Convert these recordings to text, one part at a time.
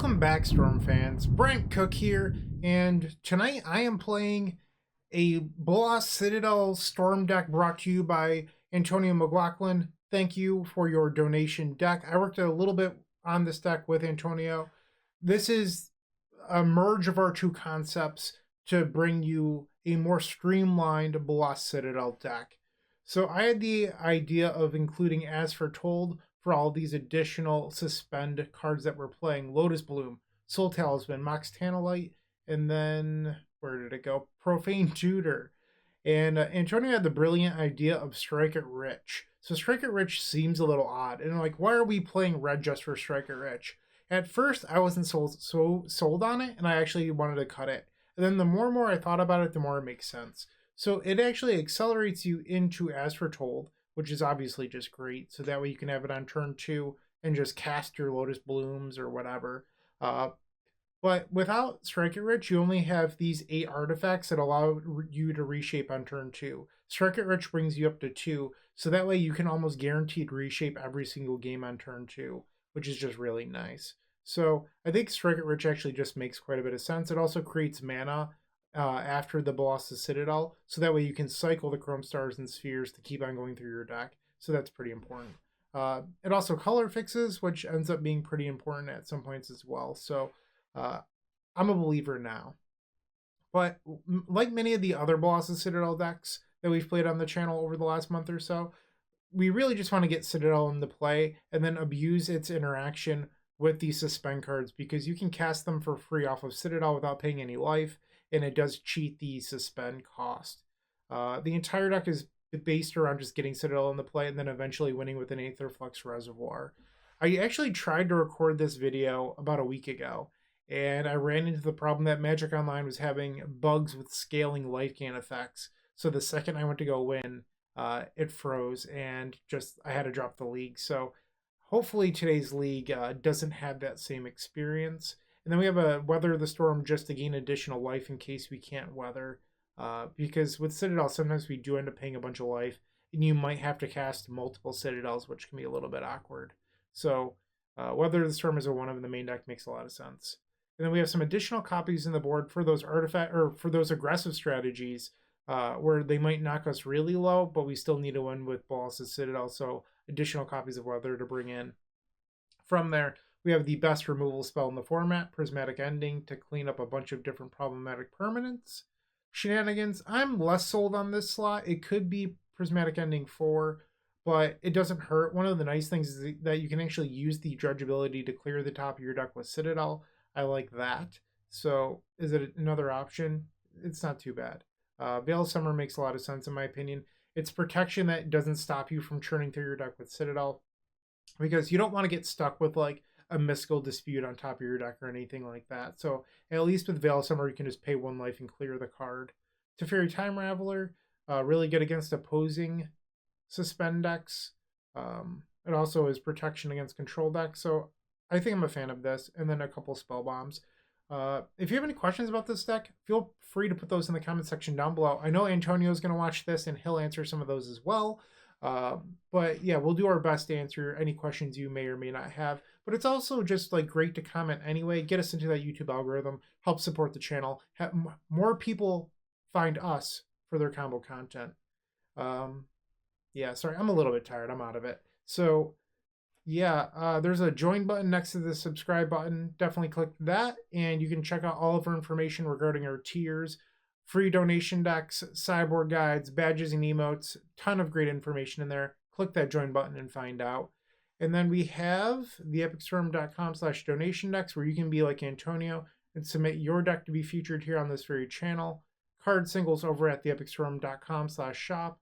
Welcome back, Storm fans. Bryant Cook here, and tonight I am playing a Bolas Citadel Storm deck brought to you by Antonio McLaughlin. Thank you for your donation deck. I worked a little bit on this deck with Antonio. This is a merge of our two concepts to bring you a more streamlined Bolas Citadel deck. So I had the idea of including As Foretold for all these additional suspend cards that we're playing. Lotus Bloom, Soul Talisman, Mox Tantalite, and then, where did it go? Profane Tutor. And Antonio had the brilliant idea of Strike It Rich. So Strike It Rich seems a little odd. And like, why are we playing red just for Strike It Rich? At first, I wasn't so sold on it, and I actually wanted to cut it. And then the more and more I thought about it, the more it makes sense. So it actually accelerates you into As Foretold, which is obviously just great. So that way you can have it on turn 2 and just cast your Lotus Blooms or whatever. But without Strike It Rich, you only have these 8 artifacts that allow you to reshape on turn 2. Strike It Rich brings you up to 2, so that way you can almost guaranteed reshape every single game on turn 2, which is just really nice. So I think Strike It Rich actually just makes quite a bit of sense. It also creates mana after the Bolas Citadel, so that way you can cycle the Chrome Stars and Spheres to keep on going through your deck. So that's pretty important. It also color fixes, which ends up being pretty important at some points as well. So I'm a believer now. But like many of the other Bolas Citadel decks that we've played on the channel over the last month or so, we really just want to get Citadel into play and then abuse its interaction with these suspend cards, because you can cast them for free off of Citadel without paying any life, and it does cheat the suspend cost. The entire deck is based around just getting Citadel into play and then eventually winning with an Aetherflux Reservoir. I actually tried to record this video about a week ago, and I ran into the problem that Magic Online was having bugs with scaling life gain effects. So the second I went to go win, it froze, and just I had to drop the league. So hopefully today's league doesn't have that same experience. And then we have a Weather the Storm just to gain additional life in case we can't weather. Because with Citadel, sometimes we do end up paying a bunch of life, and you might have to cast multiple Citadels, which can be a little bit awkward. So Weather the Storm as a one of the main deck makes a lot of sense. And then we have some additional copies in the board for those artifact or for those aggressive strategies where they might knock us really low, but we still need to win with Bolas' Citadel. So additional copies of Weather to bring in. From there, we have the best removal spell in the format, Prismatic Ending, to clean up a bunch of different problematic permanents. Shenanigans, I'm less sold on this slot. It could be Prismatic Ending 4, but it doesn't hurt. One of the nice things is that you can actually use the Dredge ability to clear the top of your deck with Citadel. I like that. So is it another option? It's not too bad. Veil of Summer makes a lot of sense in my opinion. It's protection that doesn't stop you from churning through your deck with Citadel, because you don't want to get stuck with like a mystical dispute on top of your deck or anything like that. So at least with Veil of Summer, you can just pay 1 life and clear the card. Teferi Time Raveler, really good against opposing suspend decks. It also is protection against control decks. So I think I'm a fan of this. And then a couple Spell Bombs. If you have any questions about this deck, feel free to put those in the comment section down below. I know Antonio's going to watch this and he'll answer some of those as well. But yeah, we'll do our best to answer any questions you may or may not have. But it's also just like great to comment anyway. Get us into that YouTube algorithm. Help support the channel. Have more people find us for their combo content. Yeah, sorry, I'm a little bit tired. I'm out of it. So yeah, there's a join button next to the subscribe button. Definitely click that, and you can check out all of our information regarding our tiers, free donation decks, sideboard guides, badges, and emotes. Ton of great information in there. Click that join button and find out. And then we have the epicstorm.com/donation decks, where you can be like Antonio and submit your deck to be featured here on this very channel. Card singles over at the epicstorm.com/shop.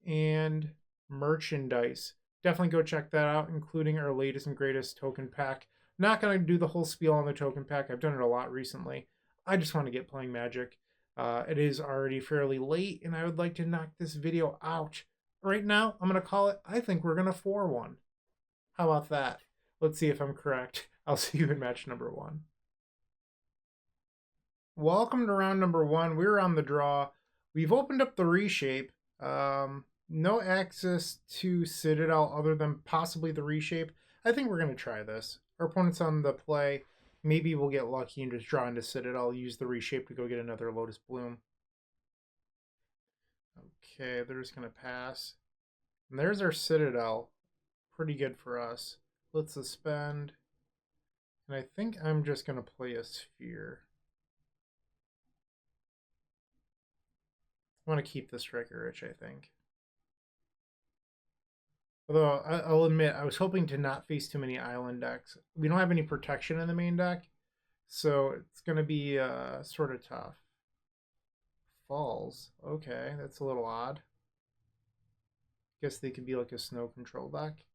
And merchandise. Definitely go check that out, including our latest and greatest token pack. Not going to do the whole spiel on the token pack. I've done it a lot recently. I just want to get playing Magic. It is already fairly late, and I would like to knock this video out. Right now, I'm going to call it, I think we're going to 4-1. How about that? Let's see if I'm correct. I'll see you in match number 1. Welcome to round number 1. We're on the draw. We've opened up the Reshape. No access to Citadel other than possibly the Reshape. I think we're going to try this. our opponent's on the play. Maybe we'll get lucky and just draw into Citadel. Use the Reshape to go get another Lotus Bloom. Okay, they're just going to pass. And there's our Citadel. Pretty good for us. Let's suspend. And I think I'm just going to play a Sphere. I want to keep the Striker Rich, I think. Although, I'll admit, I was hoping to not face too many island decks. We don't have any protection in the main deck, so it's going to be sort of tough. Falls. Okay, that's a little odd. Guess they could be like a snow control deck.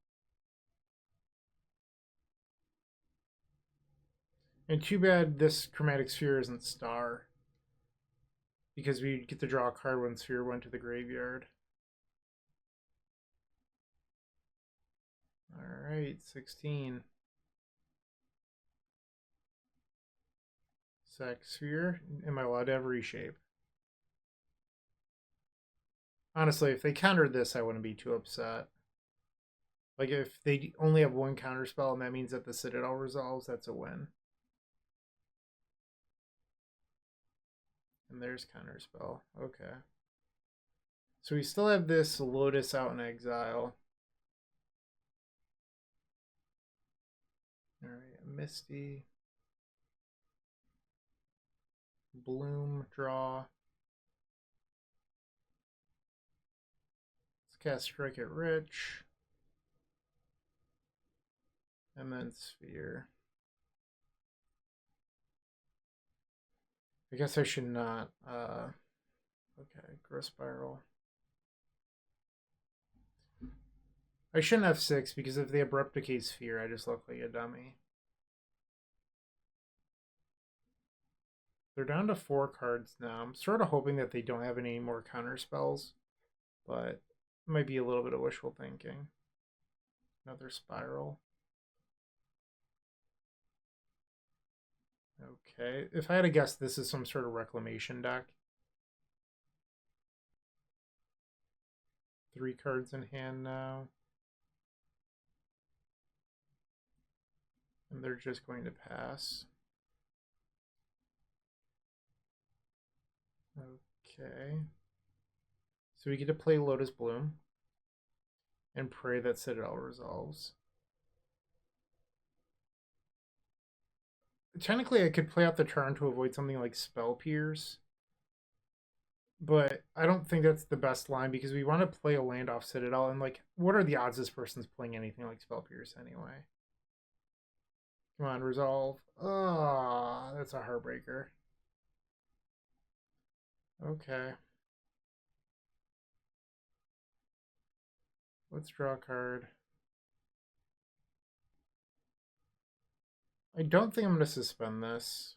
And too bad this Chromatic Sphere isn't Star, because we get to draw a card when Sphere went to the graveyard. Alright, 16. Sack Sphere. Am I allowed to have Reshape? Honestly, if they countered this, I wouldn't be too upset. Like, if they only have one counterspell and that means that the Citadel resolves, that's a win. And there's counterspell. Okay. So we still have this Lotus out in exile. Alright, Misty. Bloom, draw. Let's cast Strike it Rich. And then Sphere. I guess I should not. Okay, Growth Spiral. I shouldn't have 6 because if they abrupt decay Sphere, I just look like a dummy. They're down to 4 cards now. I'm sort of hoping that they don't have any more counter spells, but it might be a little bit of wishful thinking. Another Spiral. Okay, if I had to guess, this is some sort of Reclamation deck. 3 cards in hand now. And they're just going to pass. Okay. So we get to play Lotus Bloom and pray that Citadel resolves. Technically, I could play out the turn to avoid something like Spell Pierce, but I don't think that's the best line because we want to play a land off Citadel, and like, what are the odds this person's playing anything like Spell Pierce anyway? Come on, resolve. Oh, that's a heartbreaker. Okay. Let's draw a card. I don't think I'm going to suspend this.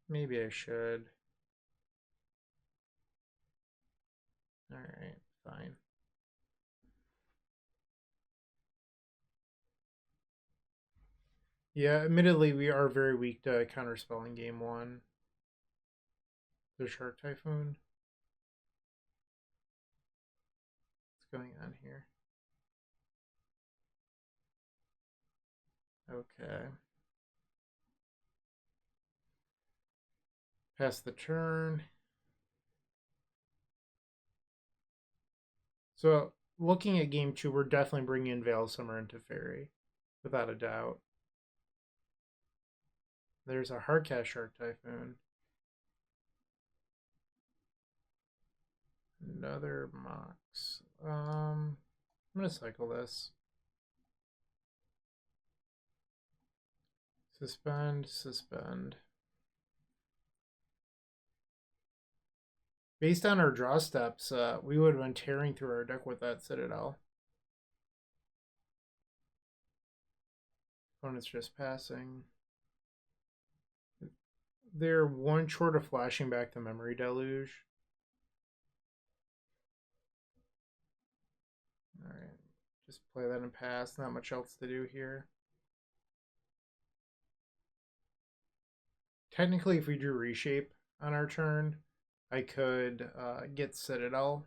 Maybe I should. Alright, fine. Yeah, admittedly, we are very weak to counterspell in game 1. The Shark Typhoon. What's going on here? Okay. Pass the turn. So, looking at game 2, we're definitely bringing in Veil Summer into Fairy, without a doubt. There's a Hardcast Shark Typhoon. Another Mox. I'm going to cycle this. Suspend, suspend. Based on our draw steps, we would have been tearing through our deck with that Citadel. Opponent's just passing. They're one short of flashing back the Memory Deluge. Alright, just play that and pass. Not much else to do here. Technically, if we drew Reshape on our turn, I could get Citadel.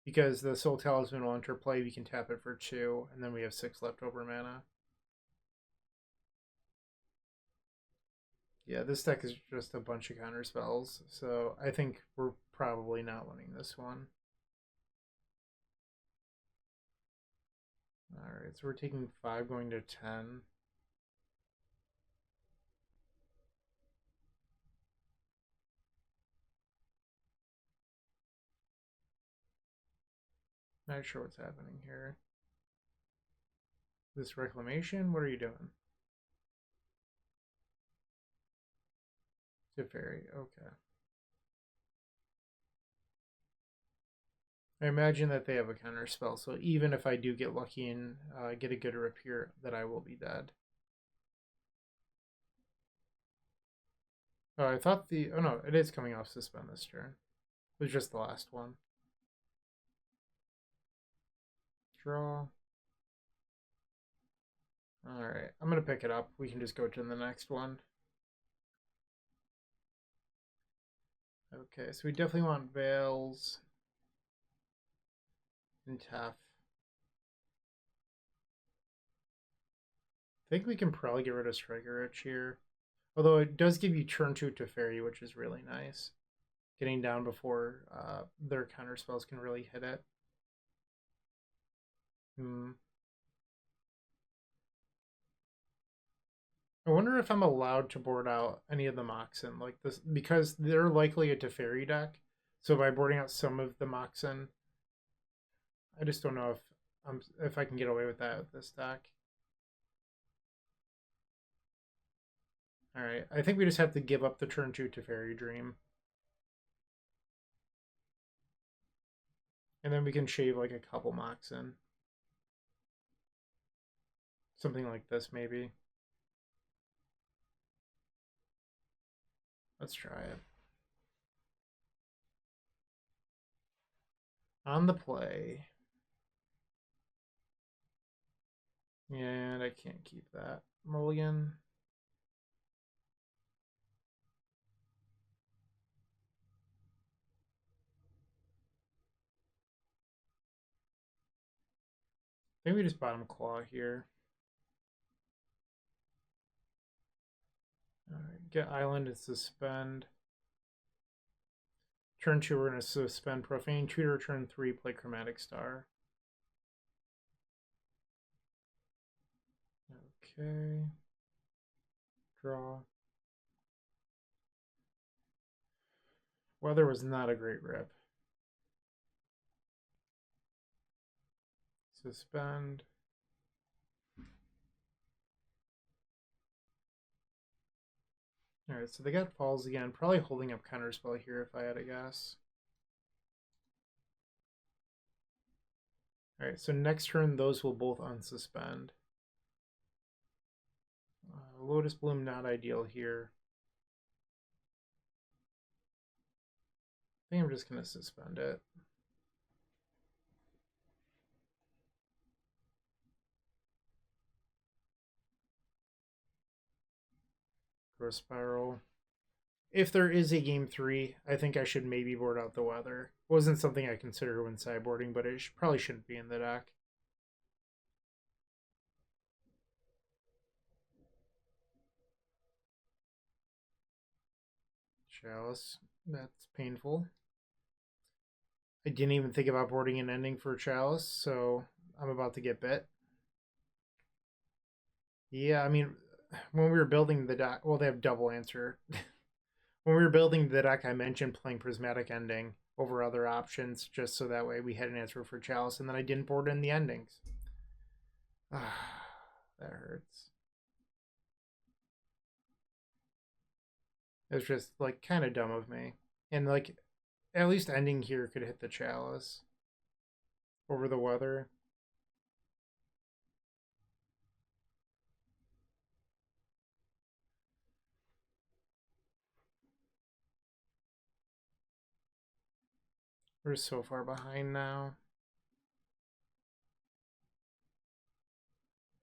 because the Soul Talisman will enter play, we can tap it for 2, and then we have 6 leftover mana. Yeah, this deck is just a bunch of counter spells, so I think we're probably not winning this one. Alright, so we're taking 5 going to 10. Not sure what's happening here. This Reclamation? What are you doing? Teferi, okay. I imagine that they have a counter spell, so even if I do get lucky and get a good rip here, that I will be dead. Oh, I thought the... Oh no, it is coming off suspend this turn. It was just the last one. Draw. Alright, I'm going to pick it up. We can just go to the next one. Okay, so we definitely want Veils and Tef. I think we can probably get rid of Striker Rich here. Although it does give you turn 2 Teferi, which is really nice. Getting down before their counter spells can really hit it. I wonder if I'm allowed to board out any of the Moxen like this, because they're likely a Teferi deck. So by boarding out some of the Moxen, I just don't know if I can get away with that with this deck. All right, I think we just have to give up the turn 2 Teferi Dream. And then we can shave like a couple Moxen. Something like this, maybe. Let's try it. On the play. And I can't keep that. Mulligan. I think we just bottom claw here. Alright, get Island and suspend. Turn 2, we're going to suspend Profane Tutor. Turn 3, play Chromatic Star. Okay. Draw. Weather was not a great rip. Suspend. Alright, so they got falls again. Probably holding up counterspell here if I had a guess. Alright, so next turn those will both unsuspend. Lotus Bloom not ideal here. I think I'm just going to suspend it. Growth Spiral. If there is a game 3, I think I should maybe board out the weather. Wasn't something I considered when sideboarding, but it probably shouldn't be in the deck. Chalice. That's painful. I didn't even think about boarding an ending for Chalice, so I'm about to get bit. Yeah, I mean, when we were building the deck, well, they have double answer. When we were building the deck, I mentioned playing Prismatic Ending over other options, just so that way we had an answer for Chalice, and then I didn't board in the endings. That hurts. It was just, like, kind of dumb of me. And, like, at least ending here could hit the Chalice over the weather. We're so far behind now.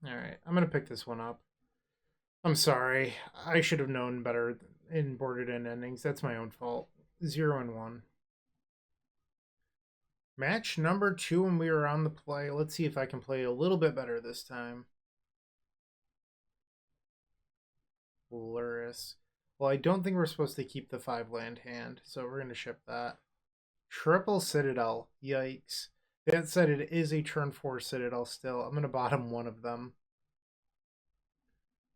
Alright, I'm going to pick this one up. I'm sorry. I should have known better in boarded in endings. That's my own fault. 0 and 1. Match number 2 when we were on the play. Let's see if I can play a little bit better this time. Luris. Well, I don't think we're supposed to keep the 5 land hand, so we're going to ship that. Triple Citadel. Yikes. That said, it is a turn 4 Citadel still. I'm going to bottom one of them.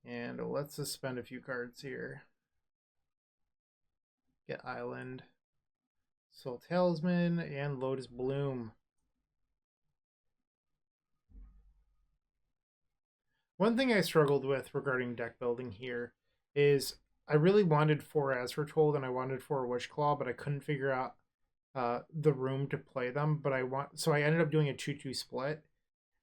And let's suspend a few cards here. Get Island. Soul Talisman and Lotus Bloom. One thing I struggled with regarding deck building here is I really wanted 4 as Foretold and I wanted 4 Witchclaw, but I couldn't figure out the room to play them. But so I ended up doing a 2-2 split.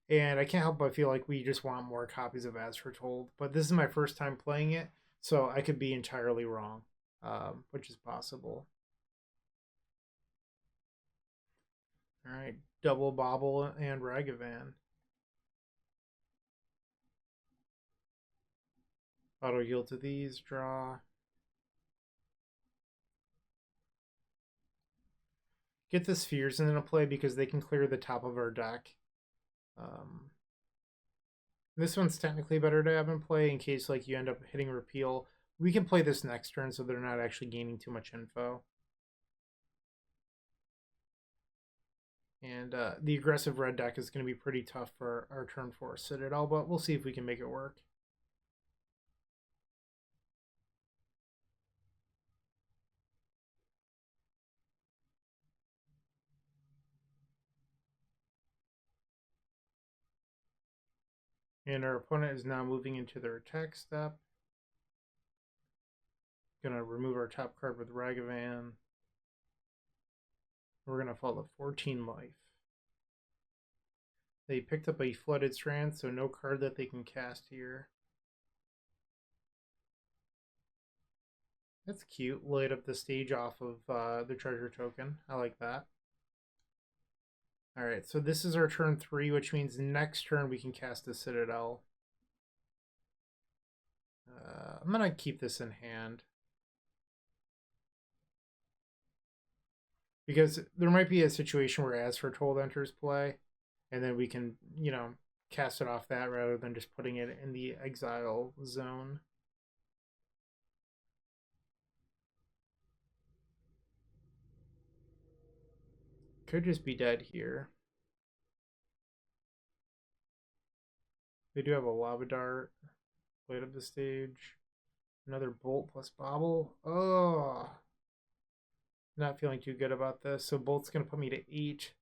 And I can't help but feel like we just want more copies of As Foretold. But this is my first time playing it, so I could be entirely wrong, which is possible. All right, double Bobble and Ragavan. Auto heal to these, draw. Get the spheres into play because they can clear the top of our deck. This one's technically better to have in play in case like you end up hitting repeal. We can play this next turn so they're not actually gaining too much info. And the aggressive red deck is going to be pretty tough for our turn 4 Citadel, but we'll see if we can make it work. And our opponent is now moving into their attack step. Gonna remove our top card with Ragavan. We're gonna fall to 14 life. They picked up a Flooded Strand, so no card that they can cast here. That's cute. Light up the stage off of the treasure token. I like that. Alright, so this is our turn 3, which means next turn we can cast a Citadel. I'm going to keep this in hand. Because there might be a situation where As Foretold enters play, and then we can, you know, cast it off that rather than just putting it in the exile zone. Could just be dead here. They do have a Lava Dart. Light up the stage. Another Bolt plus Bobble. Oh, not feeling too good about this. So Bolt's going to put me to 8.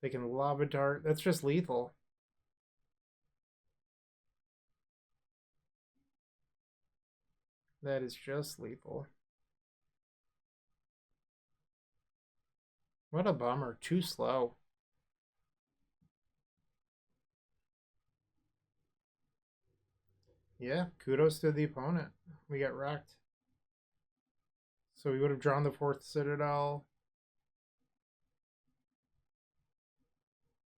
They can Lava Dart. That's just lethal. That is just lethal. What a bummer. Too slow. Yeah, kudos to the opponent. We got wrecked. So we would have drawn the 4th Citadel.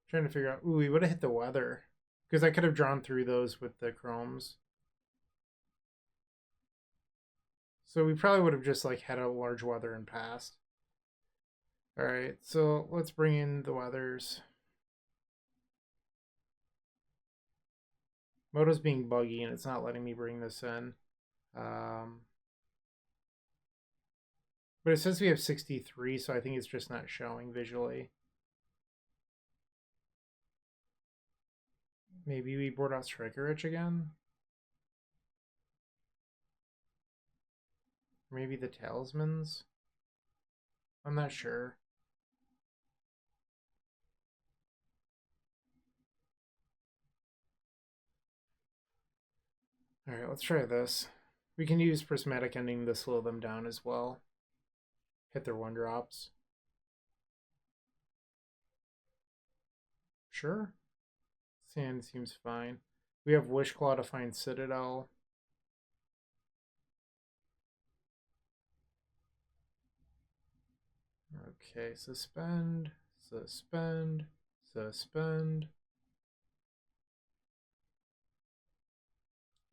Trying to figure out... Ooh, we would have hit the weather. Because I could have drawn through those with the chromes. So we probably would have just like had a large weather and passed. Alright, so let's bring in the weathers. Moto's being buggy and it's not letting me bring this in. But it says we have 63, so I think it's just not showing visually. Maybe we board out Striker Rich again? Maybe the Talismans? I'm not sure. Alright, let's try this. We can use Prismatic Ending to slow them down as well. Hit their 1-drops. Sure. Sand seems fine. We have Wishclaw to find Citadel. Okay, suspend, suspend, suspend.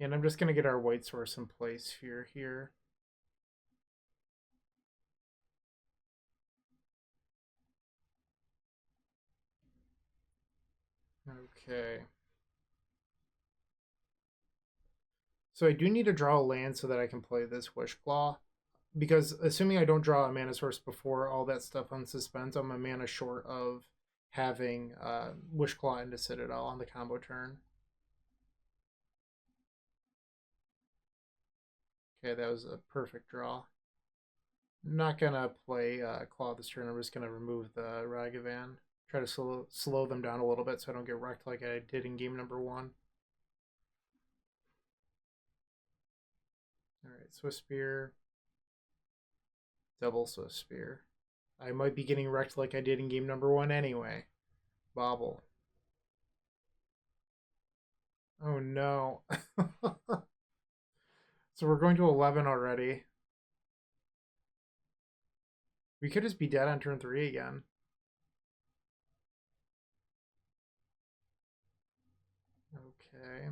And I'm just going to get our white source in place here. Okay. So I do need to draw a land so that I can play this Wishclaw. Because assuming I don't draw a mana source before all that stuff unsuspends, I'm a mana short of having Wishclaw into Citadel on the combo turn. Okay, that was a perfect draw. I'm not gonna play Claw this turn. I'm just gonna remove the Ragavan. Try to slow them down a little bit so I don't get wrecked like I did in game number 1. Alright, Swift Spear. Double Swift Spear. I might be getting wrecked like I did in game number 1 anyway. Bobble. Oh no. So we're going to 11 already. We could just be dead on turn 3 again. Okay.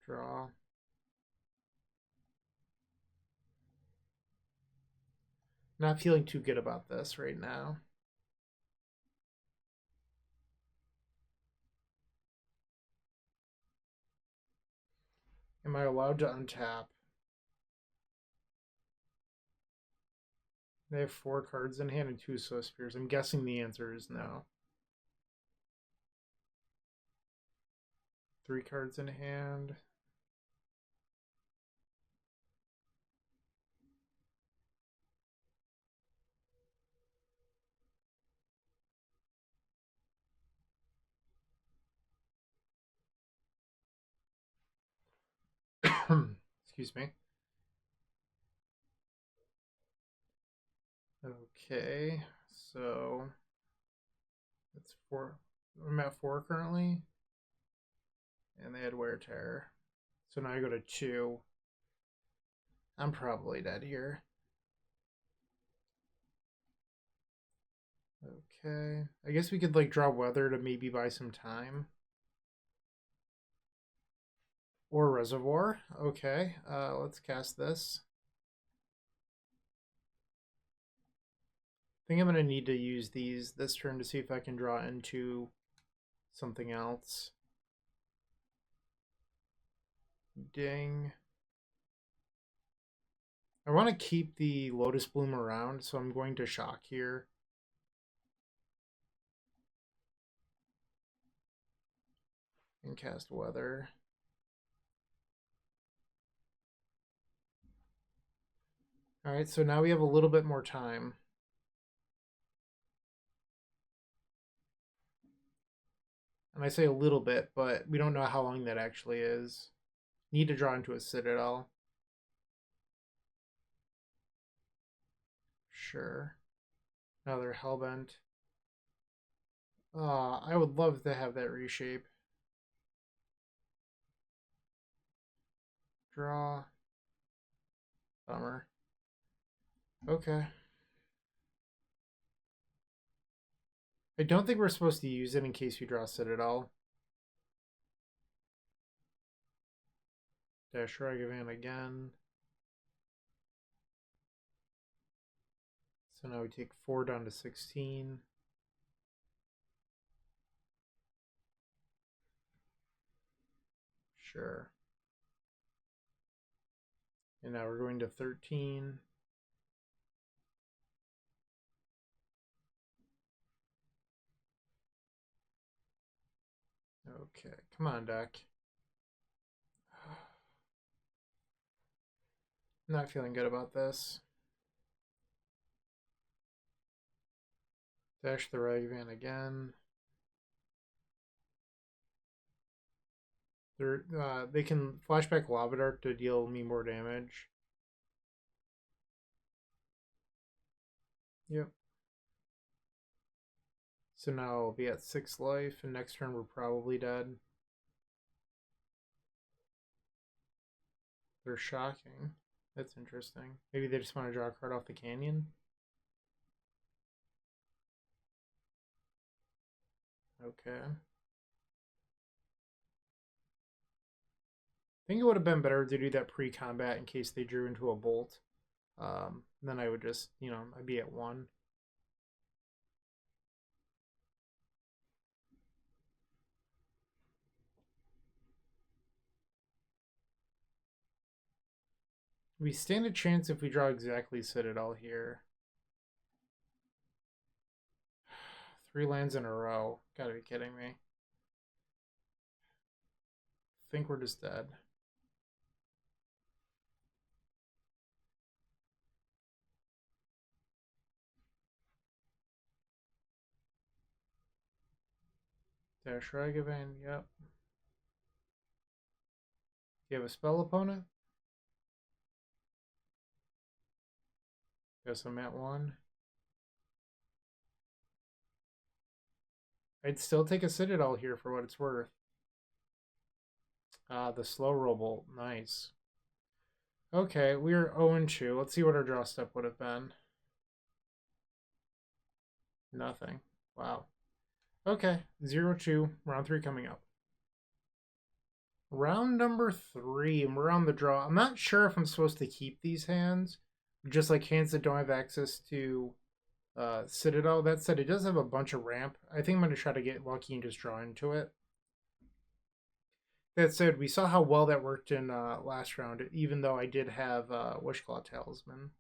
Draw. Not feeling too good about this right now. Am I allowed to untap? They have 4 cards in hand and 2 Swift Spears. I'm guessing the answer is no. 3 cards in hand. Excuse me. Okay, so it's 4. I'm at 4 currently. And they had Wear Terror. So now I go to 2. I'm probably dead here. Okay. I guess we could like draw Weather to maybe buy some time. Or Reservoir. Okay. Let's cast this. I think I'm going to need to use these this turn to see if I can draw into something else. Ding. I want to keep the Lotus Bloom around, so I'm going to shock here. And cast Weather. Alright, so now we have a little bit more time. And I say a little bit, but we don't know how long that actually is. Need to draw into a Citadel. Sure. Now they're Hellbent. I would love to have that reshape. Draw. Bummer. Okay. I don't think we're supposed to use it in case we draw Citadel. Dash Ragavan again. So now we take 4 down to 16. Sure. And now we're going to 13. Okay, come on, deck. Not feeling good about this. Dash the Ragavan again. They can flashback Lava Dart to deal me more damage. Yep. So now I'll be at 6 life, and next turn we're probably dead. They're shocking. That's interesting. Maybe they just want to draw a card off the canyon? Okay. I think it would have been better to do that pre-combat in case they drew into a bolt. Then I would just, I'd be at 1. We stand a chance if we draw exactly Citadel here. 3 lands in a row. Gotta be kidding me. Think we're just dead. Dash Ragavan, yep. Do you have a spell opponent? Guess I'm at 1. I'd still take a Citadel here for what it's worth. The slow roll bolt. Nice. Okay, we're 0-2. Let's see what our draw step would have been. Nothing. Wow. Okay, 0-2. Round 3 coming up. Round number 3, and we're on the draw. I'm not sure if I'm supposed to keep these hands. Just like hands that don't have access to Citadel. That said, it does have a bunch of ramp. I think I'm going to try to get lucky and just draw into it. That said, we saw how well that worked in last round, even though I did have Wishclaw Talisman.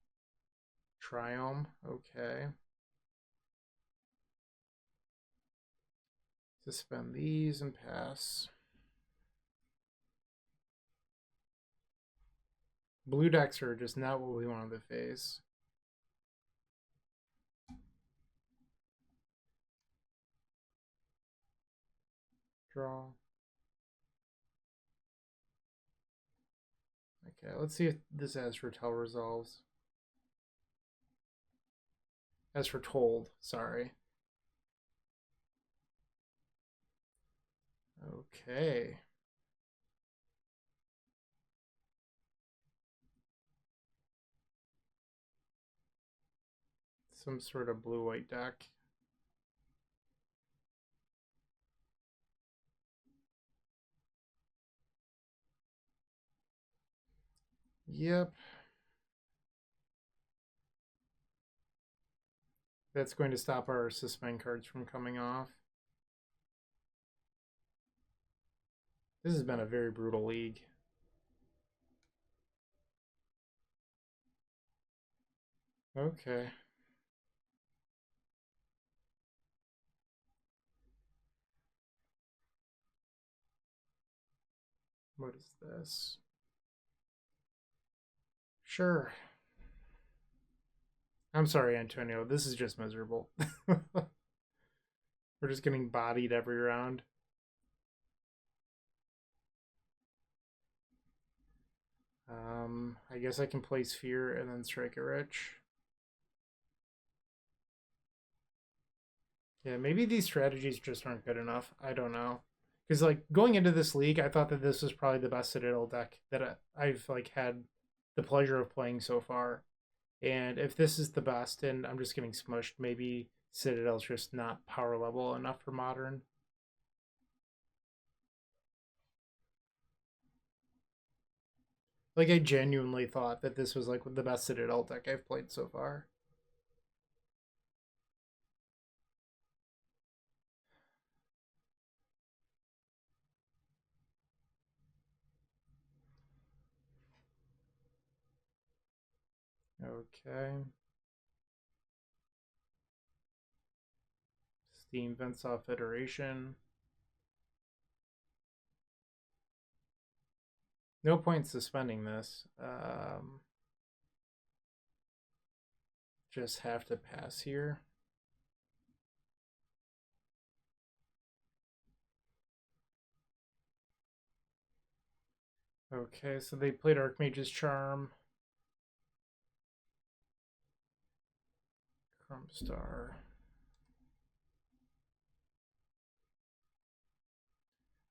Triome, okay. Suspend these and pass. Blue decks are just not what we wanted to face. Draw. Okay, let's see if this as Foretold resolves. As Foretold, sorry. Okay. Some sort of blue-white deck. Yep. That's going to stop our suspend cards from coming off. This has been a very brutal league. Okay. What is this? Sure. I'm sorry, Antonio. This is just miserable. We're just getting bodied every round. I guess I can play Sphere and then strike a Rich. Yeah, maybe these strategies just aren't good enough. I don't know. Because like going into this league, I thought that this was probably the best Citadel deck that I've like had the pleasure of playing so far. And if this is the best and I'm just getting smushed, maybe Citadel's just not power level enough for Modern. Like I genuinely thought that this was like the best Citadel deck I've played so far. Okay. Steam Vents off Iteration. No point suspending this. Just have to pass here. Okay, so they played Archmage's Charm. Crumbstar.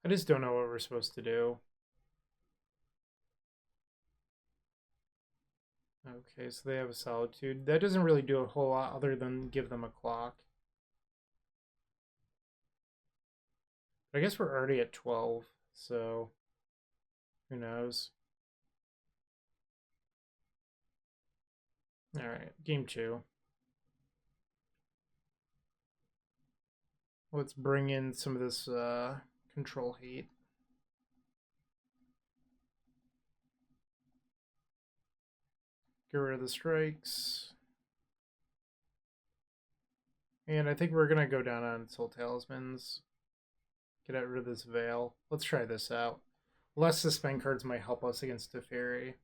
I just don't know what we're supposed to do. Okay, so they have a Solitude. That doesn't really do a whole lot other than give them a clock. But I guess we're already at 12, so who knows? Alright, game 2. Let's bring in some of this control hate. Get rid of the strikes. And I think we're going to go down on Soul Talismans. Get rid of this Veil. Let's try this out. Less suspend cards might help us against a fairy.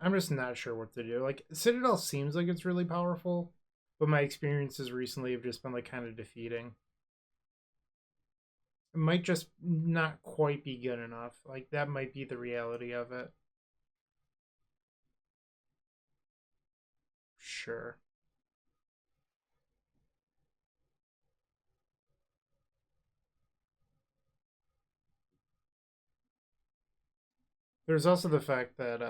I'm just not sure what to do. Like, Citadel seems like it's really powerful, but my experiences recently have just been like kind of defeating. It might just not quite be good enough. Like, that might be the reality of it. Sure. There's also the fact that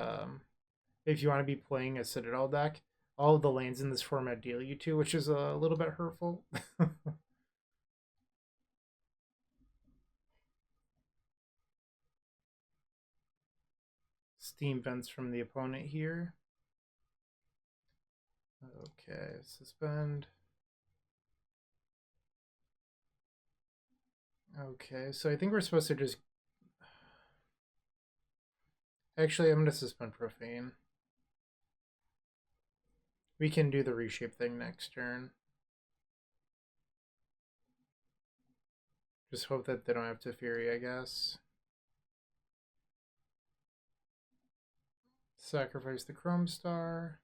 if you want to be playing a Citadel deck, all of the lands in this format deal you to, which is a little bit hurtful. Steam vents from the opponent here. Okay, suspend. Okay, so I think we're supposed to just... Actually, I'm going to suspend Profane. We can do the Reshape thing next turn. Just hope that they don't have Teferi, I guess. Sacrifice the Chrome Star.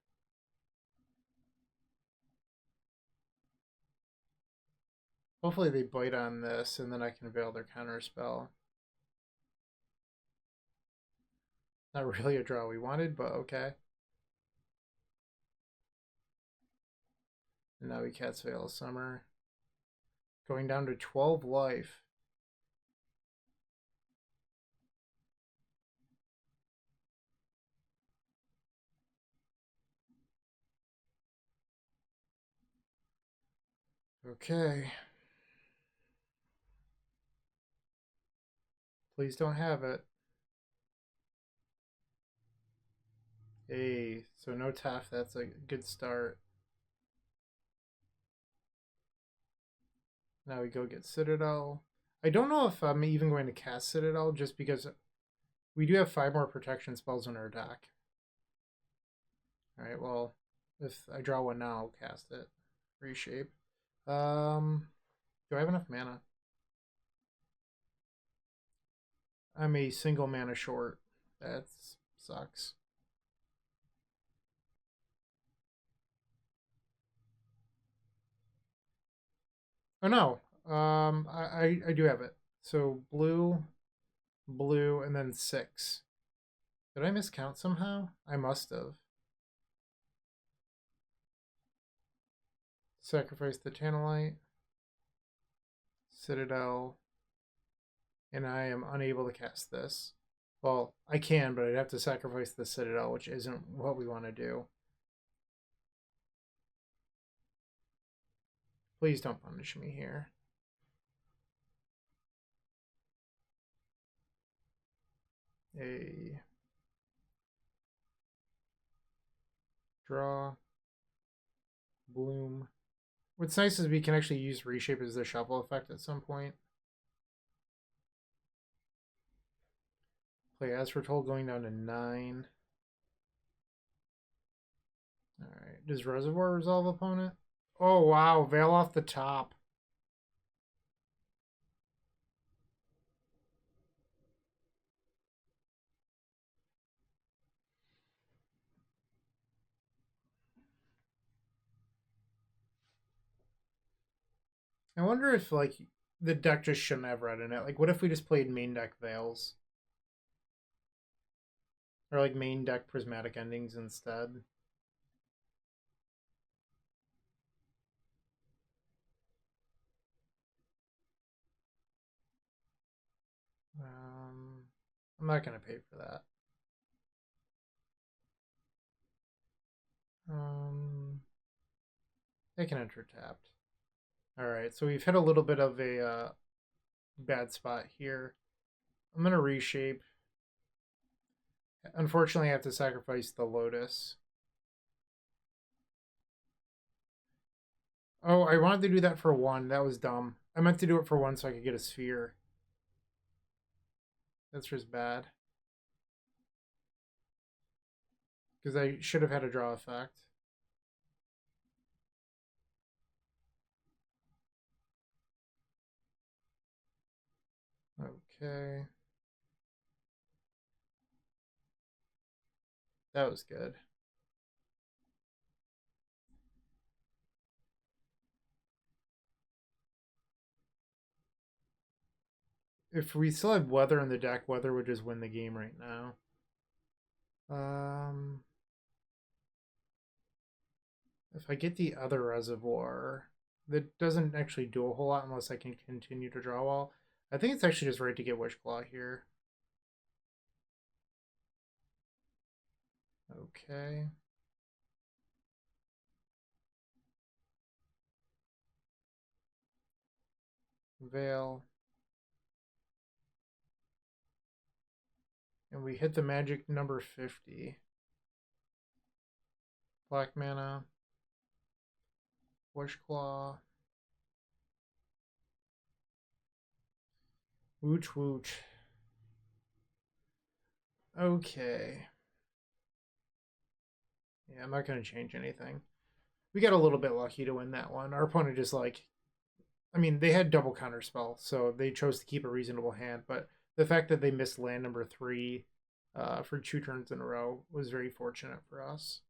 Hopefully they bite on this, and then I can veil their counter spell. Not really a draw we wanted, but okay. And now we cast Veil of Summer. Going down to 12 life. Okay. Please don't have it. Hey, so no Taff, that's a good start. Now we go get Citadel. I don't know if I'm even going to cast Citadel just because we do have 5 more protection spells in our deck. Alright, well, if I draw one now, I'll cast it. Reshape. Do I have enough mana? I'm a single mana short. That sucks. Oh no. I do have it. So blue, blue, and then 6. Did I miscount somehow? I must have. Sacrifice the Tantalite. Citadel. And I am unable to cast this. Well, I can, but I'd have to sacrifice the Citadel, which isn't what we want to do. Please don't punish me here. A draw. Bloom. What's nice is we can actually use Reshape as the shuffle effect at some point. Play as Foretold going down to 9. Alright. Does Reservoir resolve opponent? Oh wow, Veil off the top. I wonder if like the deck just shouldn't have red in it. Like what if we just played main deck Veils? Or like main deck Prismatic Endings instead. I'm not gonna pay for that. They can enter tapped. Alright, so we've hit a little bit of a bad spot here. I'm gonna reshape. Unfortunately, I have to sacrifice the Lotus. Oh, I wanted to do that for 1. That was dumb. I meant to do it for 1 so I could get a sphere. That's just bad. Because I should have had a draw effect. Okay. That was good. If we still had Weather in the deck, Weather would just win the game right now. If I get the other Reservoir, that doesn't actually do a whole lot unless I can continue to draw well. I think it's actually just right to get Wishclaw here. Okay. Veil. And we hit the magic number 50. Black mana. Wishclaw. Wooch wooch. Okay. Yeah, I'm not going to change anything. We got a little bit lucky to win that one. Our opponent just like, I mean, they had double counterspell, so they chose to keep a reasonable hand. But the fact that they missed land number 3 for 2 turns in a row was very fortunate for us.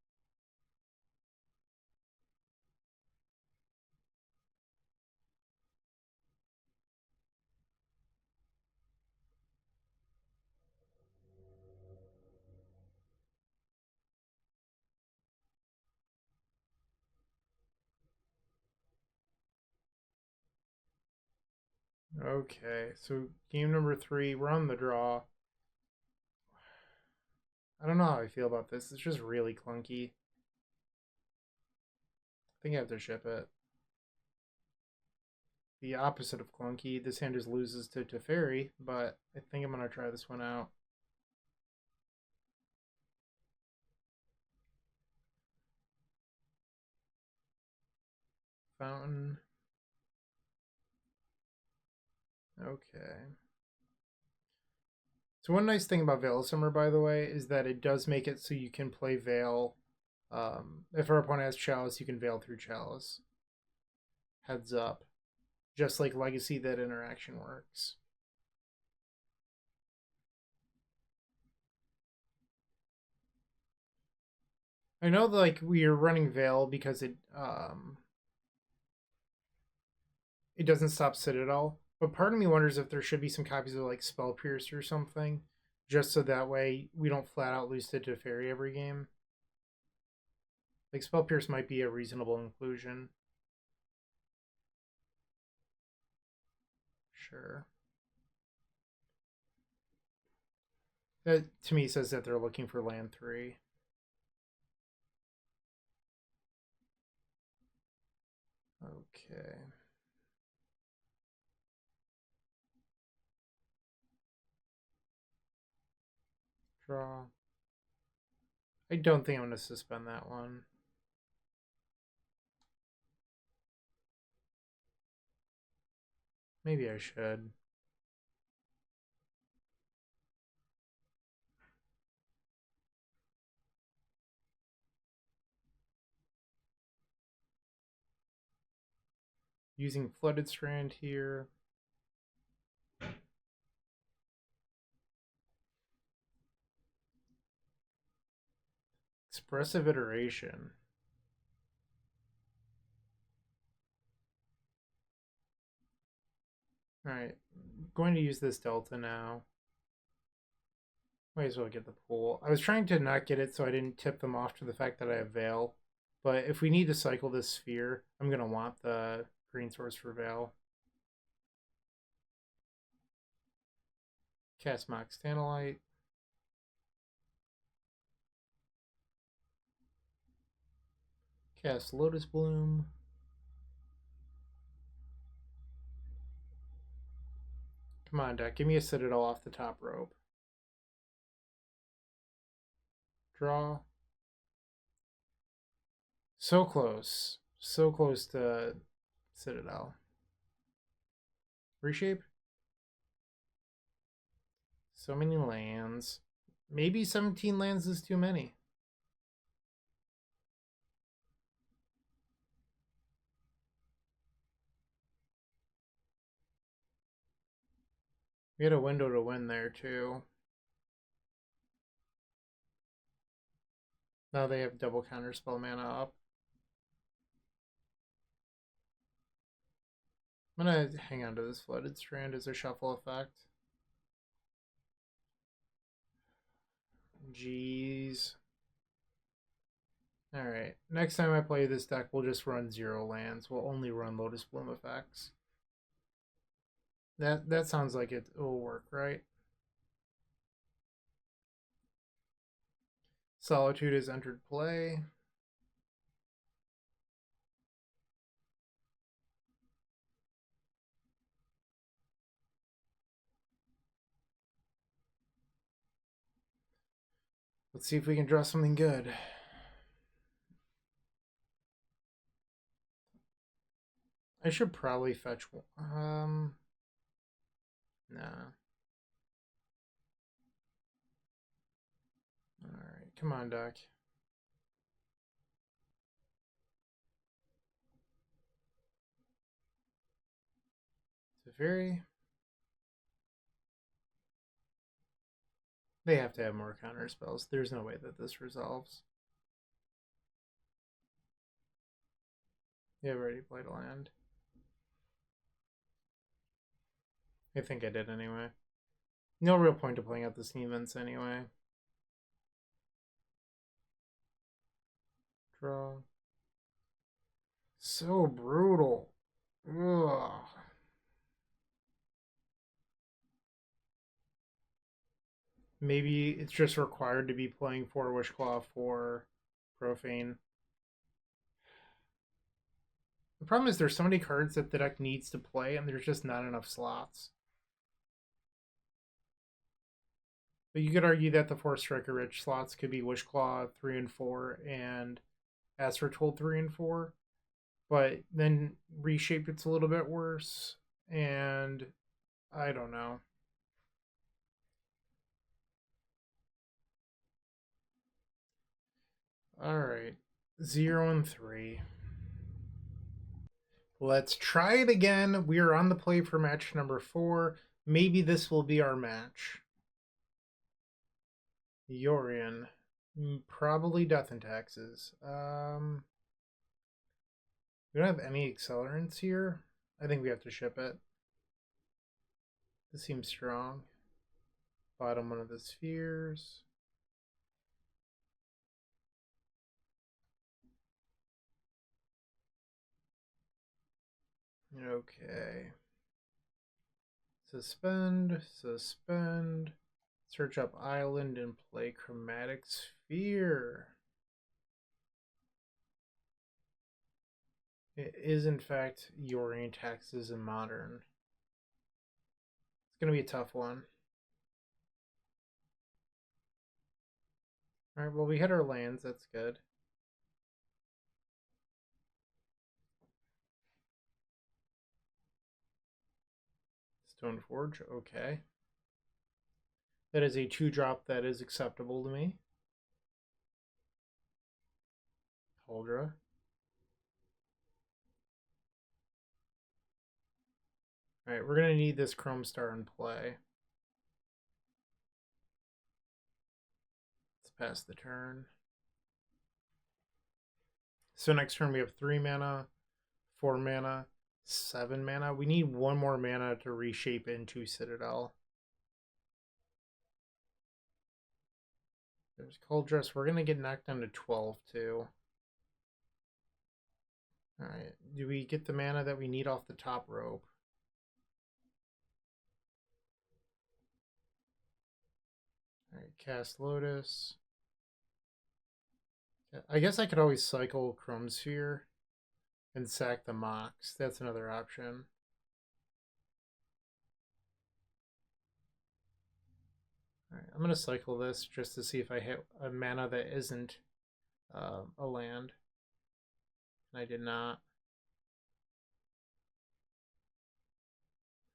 Okay, so game number 3, we're on the draw. I don't know how I feel about this. It's just really clunky. I think I have to ship it. The opposite of clunky. This hand just loses to Teferi, but I think I'm going to try this one out. Fountain. Okay. So one nice thing about Veil of Summer, by the way, is that it does make it so you can play Veil. If our opponent has Chalice, you can Veil through Chalice. Heads up. Just like Legacy, that interaction works. I know like we are running Veil because it doesn't stop Citadel, but part of me wonders if there should be some copies of like Spell Pierce or something, just so that way we don't flat out lose to Teferi every game. Like Spell Pierce might be a reasonable inclusion. Sure. That to me says that they're looking for land 3. Okay. Draw. I don't think I'm going to suspend that one. Maybe I should. Using Flooded Strand here. Expressive Iteration. Alright, going to use this Delta now. Might as well get the pool. I was trying to not get it so I didn't tip them off to the fact that I have Veil. But if we need to cycle this sphere, I'm going to want the green source for Veil. Cast Mox Tantalite. Cast Lotus Bloom. Come on, deck. Give me a Citadel off the top rope. Draw. So close. So close to Citadel. Reshape? So many lands. Maybe 17 lands is too many. We had a window to win there, too. Now they have double counterspell mana up. I'm gonna hang on to this Flooded Strand as a shuffle effect. Jeez. Alright, next time I play this deck, we'll just run 0 lands. We'll only run Lotus Bloom effects. That sounds like it will work, right? Solitude has entered play. Let's see if we can draw something good. I should probably fetch one. Nah. Alright, come on, Doc. It's a very... They have to have more counter spells. There's no way that this resolves. They have already played a land. I think I did anyway. No real point to playing out the Steam Events anyway. Draw. So brutal. Ugh. Maybe it's just required to be playing 4 Wishclaw for Profane. The problem is there's so many cards that the deck needs to play, and there's just not enough slots. But you could argue that the 4 Striker Rich slots could be Wishclaw 3 and 4 and Foretold 3 and 4. But then Reshape it's a little bit worse, and I don't know. Alright. 0 and 3. Let's try it again. We are on the play for match number 4. Maybe this will be our match. Yorion. Probably Death and Taxes. We don't have any accelerants here. I think we have to ship it. This seems strong. Bottom one of the spheres. Okay. Suspend, suspend. Search up island and play Chromatic Sphere. It is, in fact, Yorion Taxes in Modern. It's going to be a tough one. Alright, well, we hit our lands. That's good. Stoneforge, okay. That is a 2-drop that is acceptable to me. Huldra. Alright, we're going to need this Chrome Star in play. Let's pass the turn. So next turn we have 3 mana, 4 mana, 7 mana. We need 1 more mana to reshape into Citadel. There's Cold Dress. We're going to get knocked down to 12 too. Alright, do we get the mana that we need off the top rope? Alright, cast Lotus. I guess I could always cycle Chrome Sphere and sack the Mox. That's another option. Alright, I'm going to cycle this just to see if I hit a mana that isn't a land. I did not.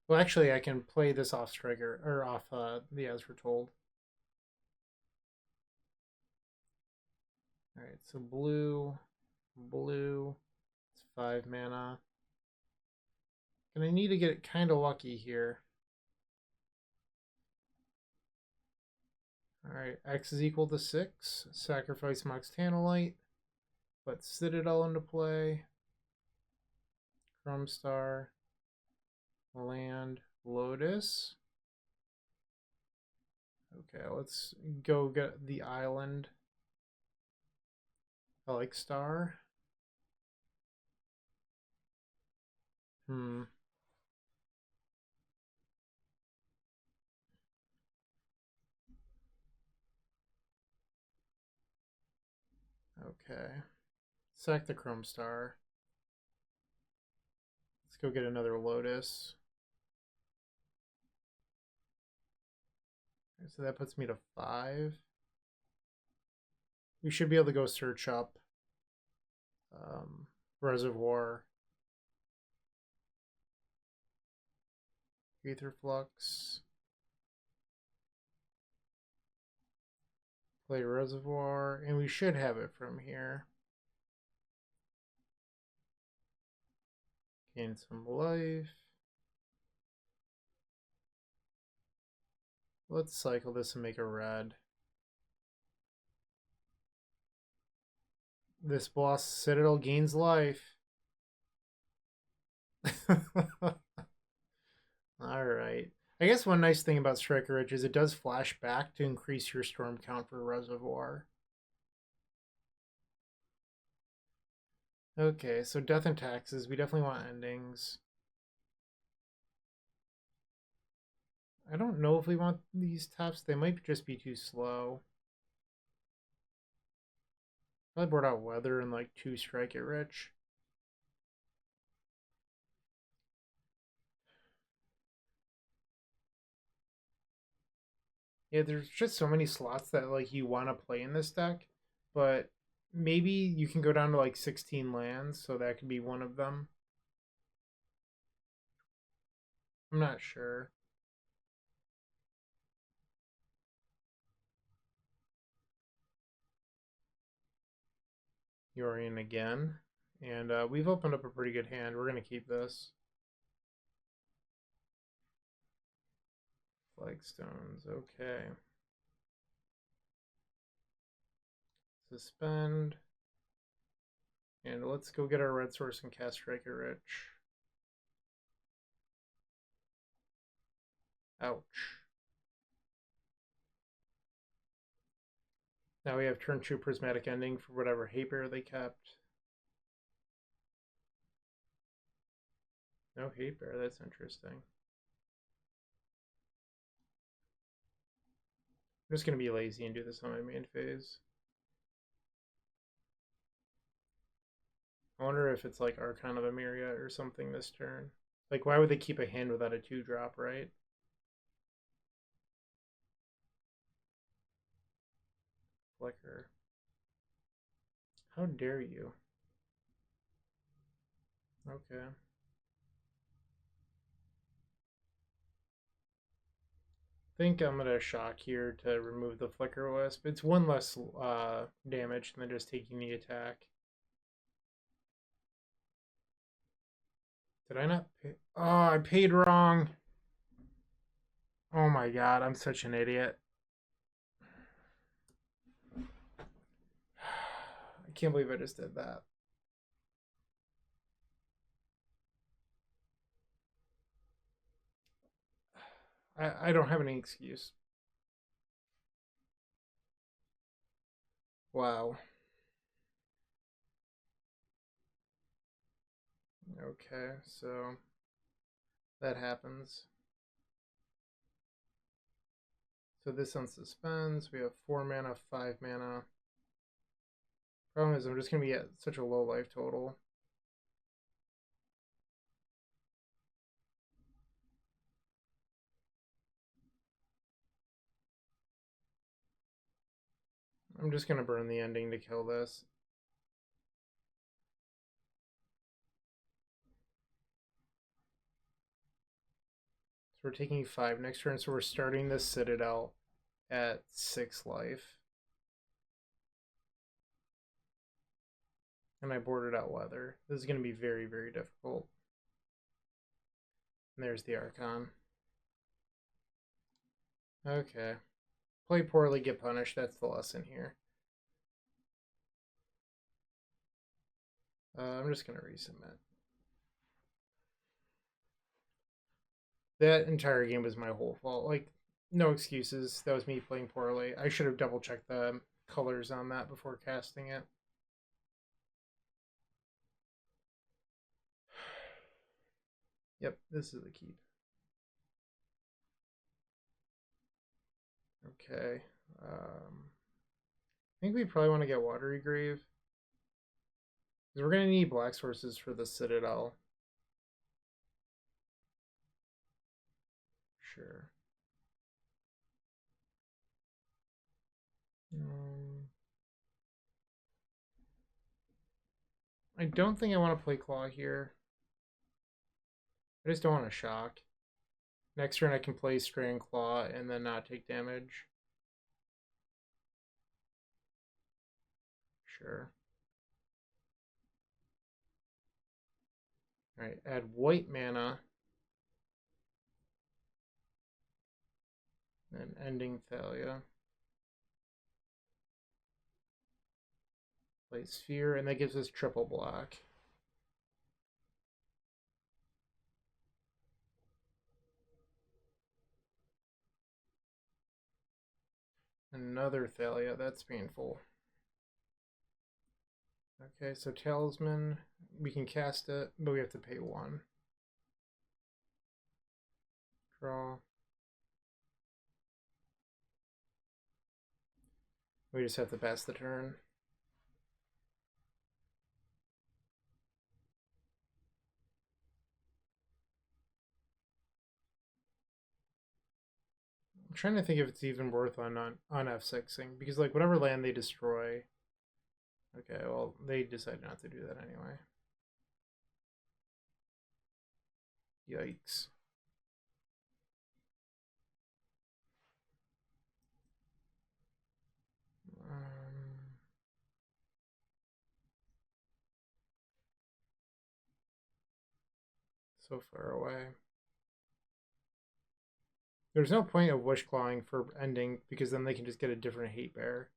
Well, actually, I can play this off Striker, or off the As Foretold. Alright, so blue, blue. It's 5 mana. And I need to get kind of lucky here. Alright, X is equal to 6. Sacrifice Mox Tantalite. Put Citadel into play. Chrome Star. Land. Lotus. Okay, let's go get the island. I like Star. Okay. Sack the Chrome Star. Let's go get another Lotus. Okay, so that puts me to 5. We should be able to go search up Reservoir. Aether Flux. Play Reservoir. And we should have it from here. Gain some life. Let's cycle this and make a red. This boss Citadel gains life. Alright. I guess one nice thing about Striker Ridge is it does flash back to increase your storm count for Reservoir. Okay, so Death and Taxes. We definitely want endings. I don't know if we want these taps. They might just be too slow. I brought out Weather and like 2 Strike It Rich. Yeah, there's just so many slots that like you want to play in this deck, but maybe you can go down to like 16 lands, so that could be one of them. I'm not sure. Yorion again. And we've opened up a pretty good hand. We're going to keep this. Flagstones, okay. Suspend. And let's go get our red source and cast Striker Rich. Ouch. Now we have turn 2 Prismatic Ending for whatever hate bear they kept. No hate bear, that's interesting. I'm just going to be lazy and do this on my main phase. I wonder if it's like Archon of Emeria or something this turn. Like, why would they keep a hand without a 2-drop, right? Flicker. How dare you? Okay. I think I'm gonna shock here to remove the Flicker Wisp. It's 1 less damage than just taking the attack. Did I not pay? Oh, I paid wrong. Oh my god, I'm such an idiot. I can't believe I just did that. I don't have any excuse. Wow. Okay, so that happens. So this one suspends. We have 4 mana, 5 mana. Problem is I'm just going to be at such a low life total. I'm just going to burn the ending to kill this. we're taking 5 next turn, so we're starting this Citadel at 6 life. And I boarded out weather. This is going to be very, very difficult. And there's the Archon. Okay. Play poorly, get punished. That's the lesson here. I'm just going to resubmit. That entire game was my whole fault. Like, no excuses. That was me playing poorly. I should have double checked the colors on that before casting it. Yep, this is the keep. Okay. I think we probably want to get Watery Grave. Because we're going to need black sources for the Citadel. Sure. I don't think I want to play Claw here. I just don't want to shock. Next turn I can play Strand Claw and then not take damage. Sure. Alright, add white mana. And Ending Thalia. Play Sphere, and that gives us triple black. Another Thalia, that's painful. Okay, so Talisman, we can cast it, but we have to pay 1. Draw. We just have to pass the turn. I'm trying to think if it's even worth on F6ing, because like whatever land they destroy. Okay, well they decide not to do that anyway. Yikes. So far away. There's no point of Wish Clawing for ending, because then they can just get a different Hate Bear.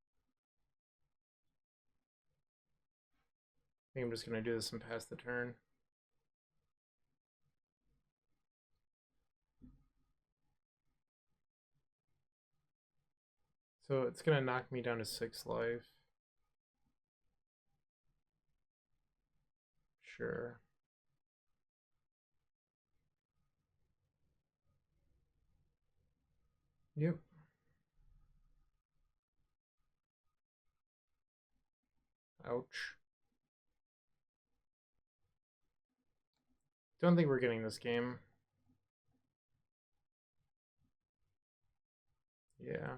I think I'm just going to do this and pass the turn. So it's going to knock me down to 6 life. Sure. Yep. Ouch. Don't think we're getting this game. Yeah.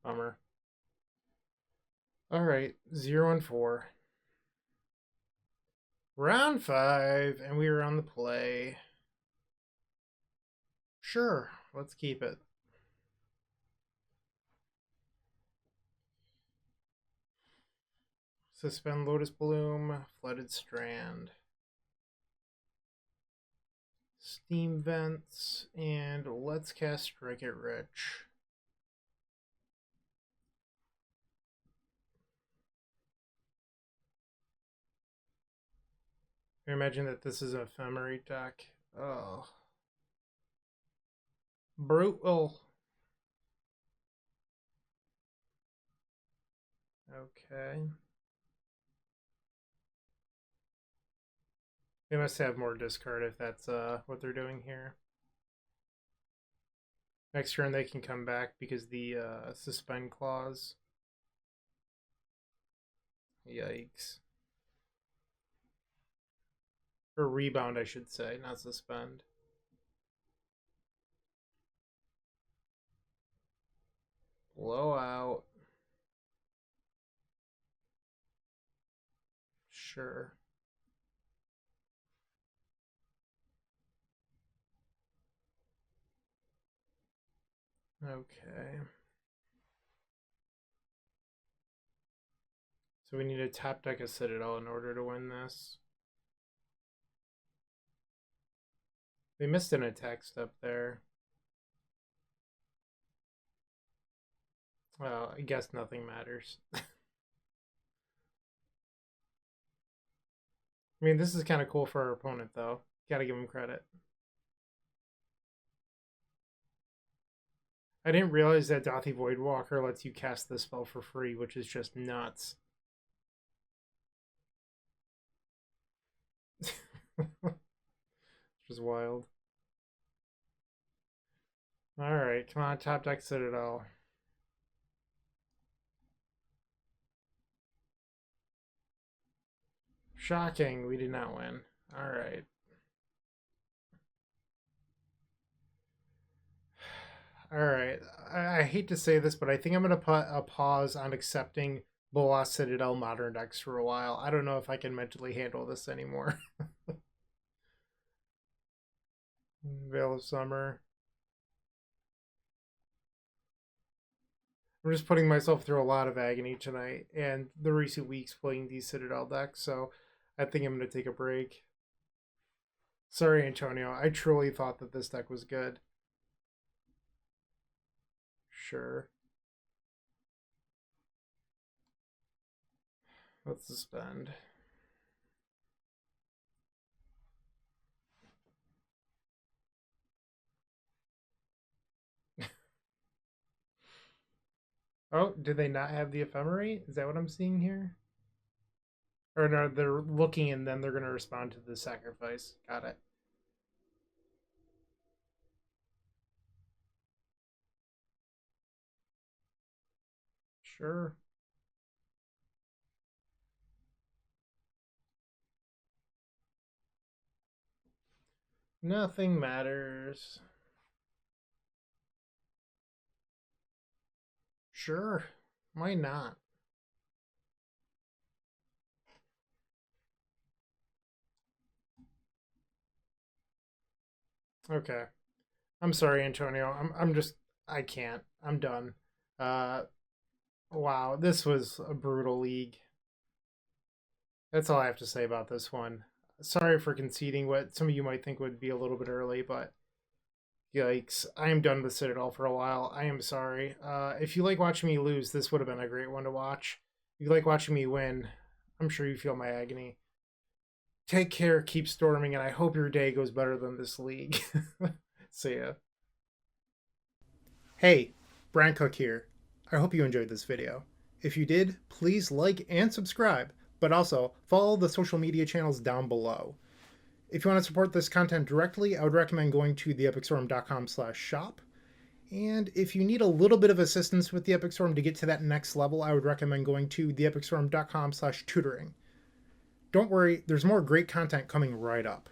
Bummer. Alright, 0 and 4. Round 5, and we are on the play. Sure, let's keep it. Suspend Lotus Bloom, Flooded Strand. Steam Vents, and let's cast Strike It Rich. I imagine that this is an Ephemerate deck. Oh. Brutal. Okay. They must have more discard if that's what they're doing here. Next turn they can come back because the suspend clause. Yikes. Or rebound, I should say, not suspend. Blowout. Sure. Okay. So we need to tap deck a Citadel in order to win this. They missed an attack step there. Well, I guess nothing matters. I mean, this is kind of cool for our opponent, though. Gotta give him credit. I didn't realize that Dothy Voidwalker lets you cast this spell for free, which is just nuts. Which is wild. Alright, come on, top deck Citadel. Shocking, we did not win. Alright. Alright, I hate to say this, but I think I'm going to put a pause on accepting Bolas Citadel modern decks for a while. I don't know if I can mentally handle this anymore. Veil of Summer. I'm just putting myself through a lot of agony tonight and the recent weeks playing these Citadel decks, so I think I'm going to take a break. Sorry, Antonio. I truly thought that this deck was good. Sure. Let's suspend. Oh, did they not have the Ephemerate? Is that what I'm seeing here? Or no, they're looking and then they're going to respond to the sacrifice. Got it. Sure. Nothing matters. Sure. Why not? Okay. I'm sorry, Antonio. I'm just I can't. I'm done. Uh wow, this was a brutal league. That's all I have to say about this one. Sorry for conceding what some of you might think would be a little bit early, but yikes. I am done with Citadel for a while. I am sorry. If you like watching me lose, this would have been a great one to watch. If you like watching me win, I'm sure you feel my agony. Take care, keep storming, and I hope your day goes better than this league. See ya. Hey, Bryant Cook here. I hope you enjoyed this video. If you did, please like and subscribe, but also follow the social media channels down below. If you want to support this content directly, I would recommend going to theepicstorm.com/shop. And if you need a little bit of assistance with the Epic Storm to get to that next level, I would recommend going to theepicstorm.com/tutoring. Don't worry, there's more great content coming right up.